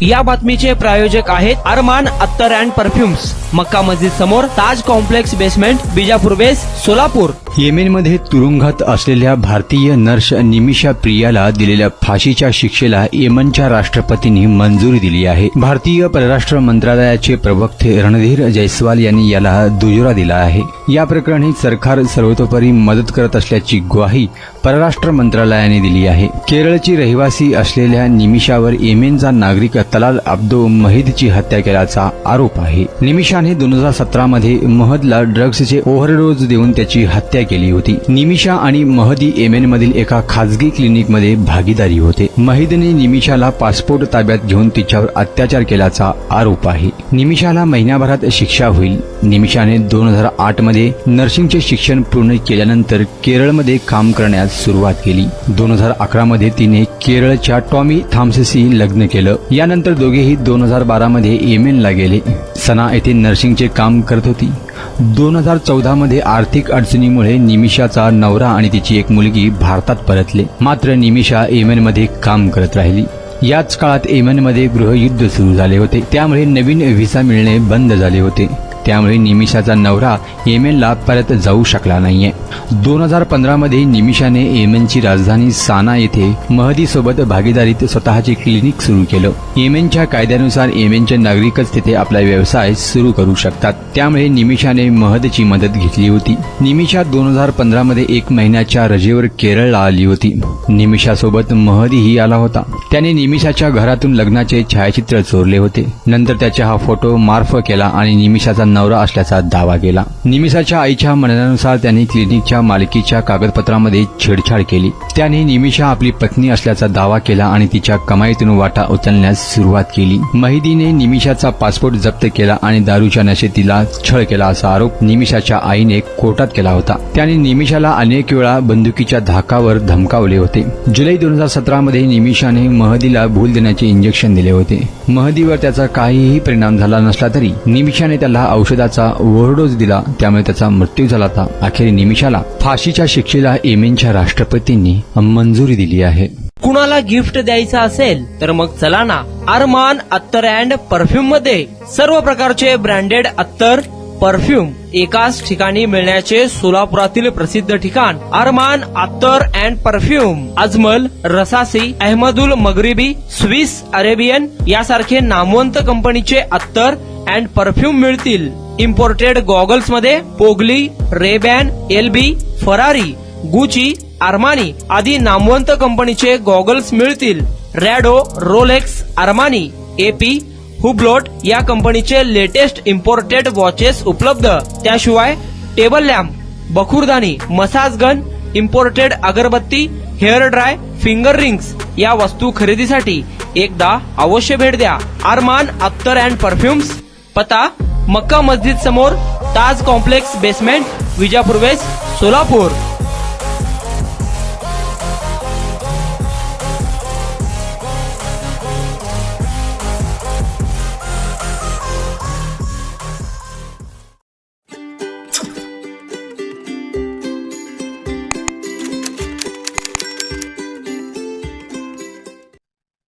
या बातमीचे प्रायोजक आहेत अरमान अत्तर अँड परफ्युम्स, मक्का मस्जिद समोर, Taj complex basement, Bijapur base, Solapur. येमेनमध्ये तुरुंगात असलेल्या भारतीय नर्स निमिषा प्रियाला दिलेल्या फाशीच्या शिक्षेला येमनच्या राष्ट्रपतींनी मंजुरी दिली आहे। भारतीय परराष्ट्र मंत्रालयाचे प्रवक्ते रणधीर जयस्वाल यांनी याला दुजोरा दिला आहे। या प्रकरणी सरकार सर्वतोपरी मदत करत असल्याची ग्वाही परराष्ट्र मंत्रालयाने दिली आहे। केरळची रहिवासी असलेल्या निमिषावर येमेनचा नागरिक तलाल अब्दो महिदची हत्या केल्याचा आरोप आहे। निमिषाने 2017 मध्ये महदला ड्रग्सचे ओव्हरडोज देऊन त्याची हत्या केली होती। निमिषा आणि महदी येमेनमधील एका खासगी क्लिनिकमध्ये भागीदारी होते। महिदने निमिषाला पासपोर्ट ताब्यात घेऊन तिच्यावर अत्याचार केल्याचा आरोप आहे। निमिषाला महिन्याभरात शिक्षा होईल। निमिषाने 2008 मध्ये नर्सिंगचे शिक्षण पूर्ण केल्यानंतर केरळमध्ये काम करण्यास सुरुवात केली। 2011 मध्ये तिने केरळच्या टॉमी थॉम्सशी लग्न केलं। यानंतर दोघेही 2012 मध्ये येमेनला गेले। सना येथे नर्सिंगचे काम करत होती। 2014 मध्ये आर्थिक अडचणीमुळे निमिषाचा नवरा आणि तिची एक मुलगी भारतात परतले। मात्र निमिषा येमेनमध्ये काम करत राहिली। याच काळात येमेनमध्ये गृहयुद्ध सुरू झाले होते, त्यामुळे नवीन व्हिसा मिळणे बंद झाले होते। त्यामुळे निमिषाचा नवरा येमेनला परत जाऊ शकला नाहीये। 2015 मध्ये निमिषाने येमेनची राजधानी साना येथे महदीसोबत भागीदारीत स्वतःचे क्लिनिक सुरू केलं। येमेनच्या कायद्यानुसार येमेनचे नागरिकच तिथे आपला व्यवसाय सुरू करू शकतात, त्यामुळे निमिषाने महदची मदत घेतली होती। निमिषा 2015 मध्ये 1 महिन्याच्या रजेवर केरळला आली होती। निमिषासोबत महदीही आला होता। त्याने निमिषाच्या घरातून लग्नाचे छायाचित्र चोरले होते। नंतर त्याचा हा फोटो मार्फ केला आणि निमिषाचा नवरा असल्याचा दावा केला। निमिषाच्या आईच्या म्हणण्यानुसार त्याने क्लिनिकच्या मालकीच्या कागदपत्रामध्ये छेडछाड केली। त्याने निमिषा आपली पत्नी असल्याचा दावा केला आणि तिच्या कमाईतून वाटा उचलण्यास सुरुवात केली। महिदीने निमिषाचा पासपोर्ट जप्त केला आणि दारूच्या नशेत तिला छळ केला असा आरोप निमिषाच्या आईने कोर्टात केला होता। त्याने निमिषाला अनेक वेळा बंदुकीच्या धाकावर धमकावले होते। जुलै 2017 मध्ये निमिषाने महदीला भूल देण्याचे इंजेक्शन दिले होते। महदीवर त्याचा काहीही परिणाम झाला नसला तरी निमिषाने त्याला औषधाचा ओव्हरडोज दिला, त्यामुळे त्याचा मृत्यू झाला होता। अखेर निमिषाला फाशीच्या शिक्षेला येमेनच्या राष्ट्रपतींनी मंजुरी दिली आहे। कुणाला गिफ्ट द्यायचं असेल तर मग चला ना अरमान अत्तर अँड परफ्यूम मध्ये सर्व प्रकारचे ब्रँडेड अत्तर परफ्यूम एकाच ठिकाणी मिळण्याचे सोलापुरातील प्रसिद्ध ठिकाण अरमान अत्तर and perfume. Ajmal, Rasasi, Ahmed Al Maghribi, Swiss Arabian यासारखे नामवंत कंपनीचे अत्तर अँड परफ्यूम मिळतील। इम्पोर्टेड गॉगल्स मध्ये पोगली, Ray Ban, LB, Ferrari, Gucci, Armani आदी नामवंत कंपनीचे गॉगल्स मिळतील। Rado, Rolex, Armani, AP, Hublot या कंपनीचे लेटेस्ट इम्पोर्टेड वॉचेस उपलब्ध। त्याशिवाय टेबल लॅम्प, बखुरदानी, मसाज गन, इम्पोर्टेड अगरबत्ती, हेअर ड्राय, फिंगर रिंग्स या वस्तू खरेदीसाठी एकदा अवश्य भेट द्या अरमान अत्तर अँड परफ्यूम्स। पता मक्का मस्जिद समोर, Taj complex basement, Vijapur west, Solapur.